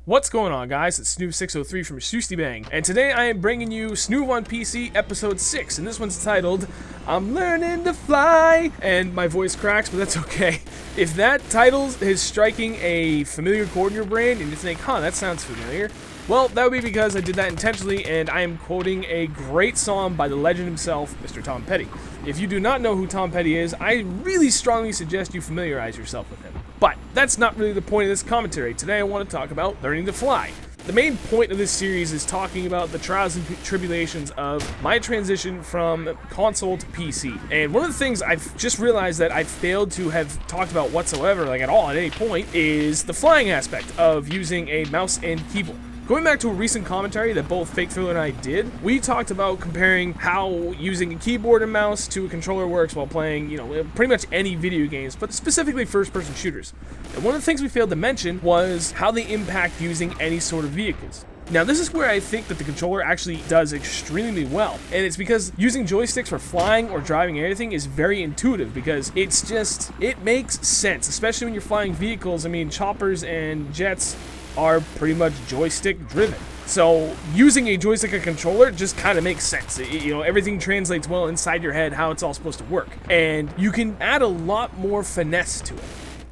What's going on, guys? It's Snoov603 from Shustybang, and today I am bringing you Snoov on PC Episode 6, and this one's titled, I'm Learning to Fly, and my voice cracks, but that's okay. If that title is striking a familiar chord in your brain, and you think, huh, that sounds familiar, well, that would be because I did that intentionally, and I am quoting a great song by the legend himself, Mr. Tom Petty. If you do not know who Tom Petty is, I really strongly suggest you familiarize yourself with him. But that's not really the point of this commentary. Today I want to talk about learning to fly. The main point of this series is talking about the trials and tribulations of my transition from console to PC. And one of the things I've just realized that I've failed to have talked about whatsoever, like at all, at any point, is the flying aspect of using a mouse and keyboard. Going back to a recent commentary that both Fake Thriller and I did, we talked about comparing how using a keyboard and mouse to a controller works while playing, pretty much any video games, but specifically first-person shooters. And one of the things we failed to mention was how they impact using any sort of vehicles. Now, this is where I think that the controller actually does extremely well, and it's because using joysticks for flying or driving anything is very intuitive because it makes sense, especially when you're flying vehicles. I mean, choppers and jets are pretty much joystick driven. So using a joystick and controller just kind of makes sense. Everything translates well inside your head how it's all supposed to work. And you can add a lot more finesse to it.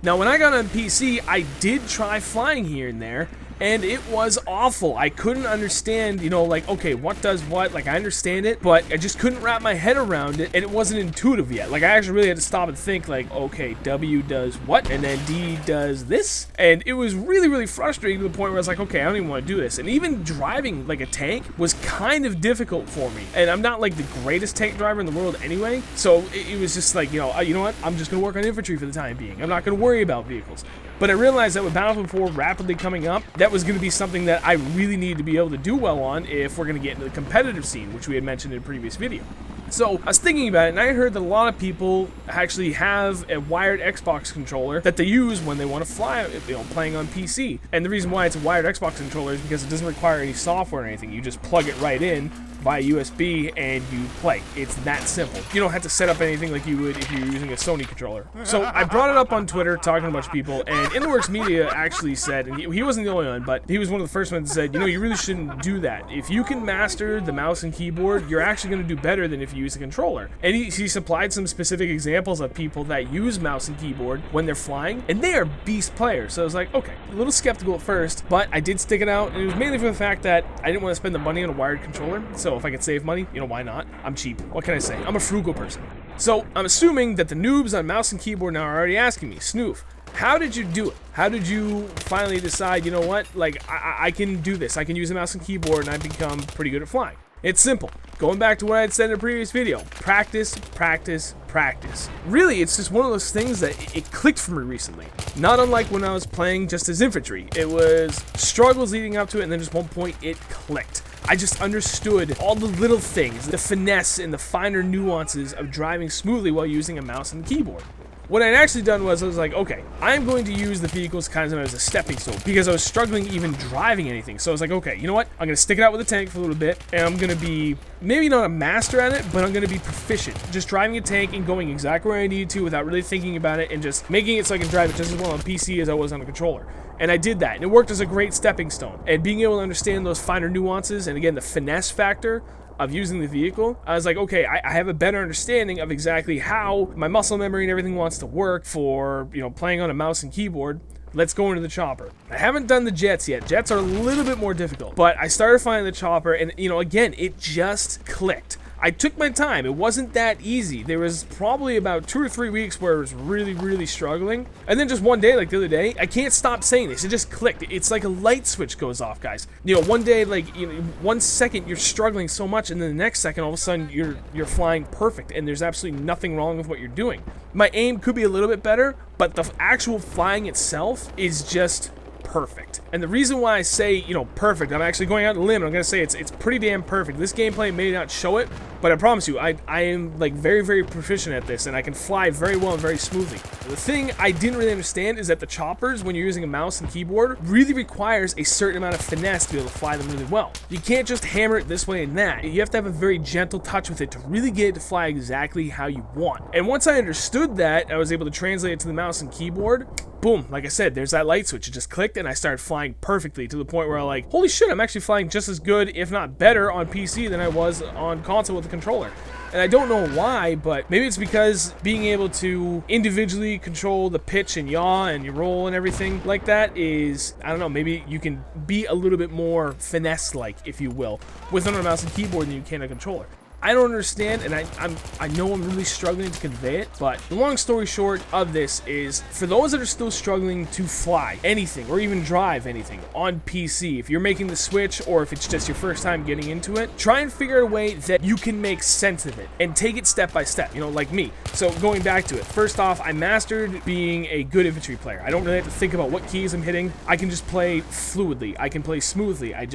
Now, when I got on PC, I did try flying here and there, and it was awful. I couldn't understand, okay, what does what? Like, I understand it, but I just couldn't wrap my head around it, and it wasn't intuitive yet. Like, I actually really had to stop and think, like, okay, W does what? And then D does this? And it was really, really frustrating to the point where I was like, okay, I don't even want to do this. And even driving, like, a tank was kind of difficult for me. And I'm not, like, the greatest tank driver in the world anyway, so it was just like, you know what? I'm just going to work on infantry for the time being. I'm not going to worry about vehicles. But I realized that with Battlefield 4 rapidly coming up, that was going to be something that I really needed to be able to do well on if we're going to get into the competitive scene, which we had mentioned in a previous video. So I was thinking about it, and I heard that a lot of people actually have a wired Xbox controller that they use when they want to fly, playing on PC. And the reason why it's a wired Xbox controller is because it doesn't require any software or anything. You just plug it right in via USB and you play. It's that simple. You don't have to set up anything like you would if you were using a Sony controller. So I brought it up on Twitter, talking to a bunch of people, and InTheWorks Media actually said, and he wasn't the only one, but he was one of the first ones that said, you really shouldn't do that. If you can master the mouse and keyboard, you're actually going to do better than if you use a controller. And he supplied some specific examples of people that use mouse and keyboard when they're flying, and they are beast players. So I was like, okay, a little skeptical at first, but I did stick it out, and it was mainly for the fact that I didn't want to spend the money on a wired controller. So if I could save money, why not? I'm cheap. What can I say? I'm a frugal person. So I'm assuming that the noobs on mouse and keyboard now are already asking me, Snoov, how did you do it? How did you finally decide, like, I can do this. I can use a mouse and keyboard and I become pretty good at flying. It's simple. Going back to what I had said in a previous video, practice, practice, practice. Really, it's just one of those things that it clicked for me recently. Not unlike when I was playing just as infantry. It was struggles leading up to it, and then just one point it clicked. I just understood all the little things, the finesse and the finer nuances of driving smoothly while using a mouse and keyboard. What I'd actually done was I was like, okay, I'm going to use the vehicles kind of as a stepping stone because I was struggling even driving anything. So I was like, okay, you know what? I'm going to stick it out with a tank for a little bit, and I'm going to be maybe not a master at it, but I'm going to be proficient. Just driving a tank and going exactly where I need to without really thinking about it and just making it so I can drive it just as well on PC as I was on a controller. And I did that, and it worked as a great stepping stone. And being able to understand those finer nuances and, again, the finesse factor of using the vehicle, I was like, okay, I have a better understanding of exactly how my muscle memory and everything wants to work for, playing on a mouse and keyboard. Let's go into the chopper. I haven't done the jets yet. Jets are a little bit more difficult, but I started finding the chopper, and, again, it just clicked. I took my time. It wasn't that easy. There was probably about 2 or 3 weeks where I was really, really struggling. And then just one day, like the other day, I can't stop saying this. It just clicked. It's like a light switch goes off, guys. One day, 1 second you're struggling so much, and then the next second, all of a sudden, you're flying perfect, and there's absolutely nothing wrong with what you're doing. My aim could be a little bit better, but the actual flying itself is just perfect. And the reason why I say, perfect, I'm actually going out on a limb, and I'm going to say it's pretty damn perfect. This gameplay may not show it, But I promise you, I am like very proficient at this, and I can fly very well and very smoothly. The thing I didn't really understand is that the choppers, when you're using a mouse and keyboard, really requires a certain amount of finesse to be able to fly them really well. You can't just hammer it this way and that. You have to have a very gentle touch with it to really get it to fly exactly how you want. And once I understood that, I was able to translate it to the mouse and keyboard. Boom, like I said, there's that light switch. It just clicked and I started flying perfectly to the point where I'm like, holy shit, I'm actually flying just as good, if not better, on PC than I was on console with the controller. And I don't know why, but maybe it's because being able to individually control the pitch and yaw and your roll and everything like that is, I don't know, maybe you can be a little bit more finesse-like, if you will, with a mouse and keyboard than you can a controller. I don't understand, and I know I'm really struggling to convey it, but the long story short of this is, for those that are still struggling to fly anything, or even drive anything on PC, if you're making the switch, or if it's just your first time getting into it, try and figure out a way that you can make sense of it, and take it step by step, you know, like me. So going back to it, first off, I mastered being a good infantry player. I don't really have to think about what keys I'm hitting. I can just play fluidly. I can play smoothly. I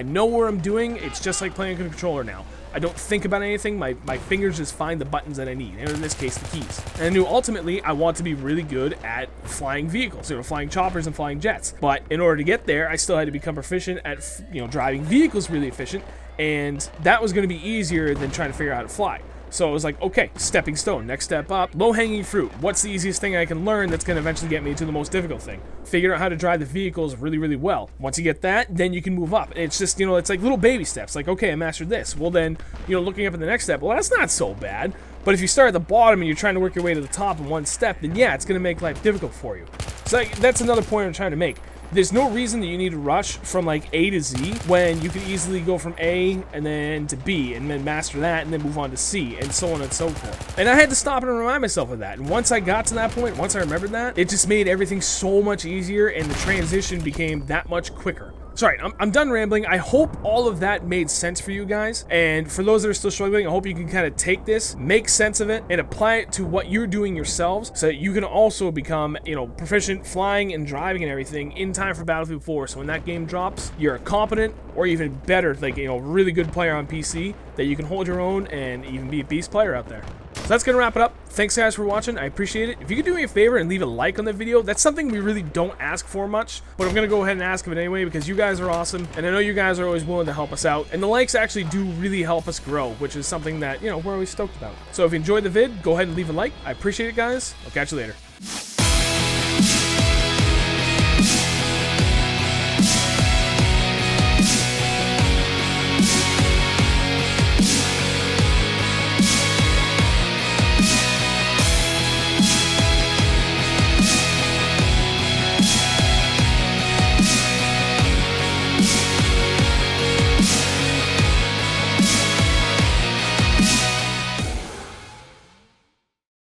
know what I'm doing. It's just like playing a controller now. I don't think about anything, my fingers just find the buttons that I need, and in this case, the keys. And I knew ultimately I want to be really good at flying vehicles, you know, flying choppers and flying jets. But in order to get there, I still had to become proficient at, you know, driving vehicles really efficient, and that was going to be easier than trying to figure out how to fly. So I was like, okay, stepping stone, next step up, low-hanging fruit. What's the easiest thing I can learn that's going to eventually get me to the most difficult thing? Figure out how to drive the vehicles really well. Once you get that, then you can move up. It's just, you know, it's like little baby steps. Like, okay, I mastered this. Well then, you know, looking up at the next step, well, that's not so bad. But if you start at the bottom and you're trying to work your way to the top in one step, then yeah, it's going to make life difficult for you. So that's another point I'm trying to make. There's no reason that you need to rush from like A to Z when you can easily go from A and then to B and then master that and then move on to C and so on and so forth. And I had to stop and remind myself of that. And once I got to that point, once I remembered that, it just made everything so much easier and the transition became that much quicker. Sorry, I'm done rambling. I hope all of that made sense for you guys. And for those that are still struggling, I hope you can kind of take this, make sense of it, and apply it to what you're doing yourselves so that you can also become, you know, proficient flying and driving and everything in time for Battlefield 4. So when that game drops, you're a competent or even better, like, you know, really good player on PC that you can hold your own and even be a beast player out there. So that's going to wrap it up. Thanks guys for watching, I appreciate it. If you could do me a favor and leave a like on the video, that's something we really don't ask for much, but I'm going to go ahead and ask of it anyway because you guys are awesome, and I know you guys are always willing to help us out, and the likes actually do really help us grow, which is something that, you know, we're always stoked about. So if you enjoyed the vid, go ahead and leave a like. I appreciate it guys. I'll catch you later.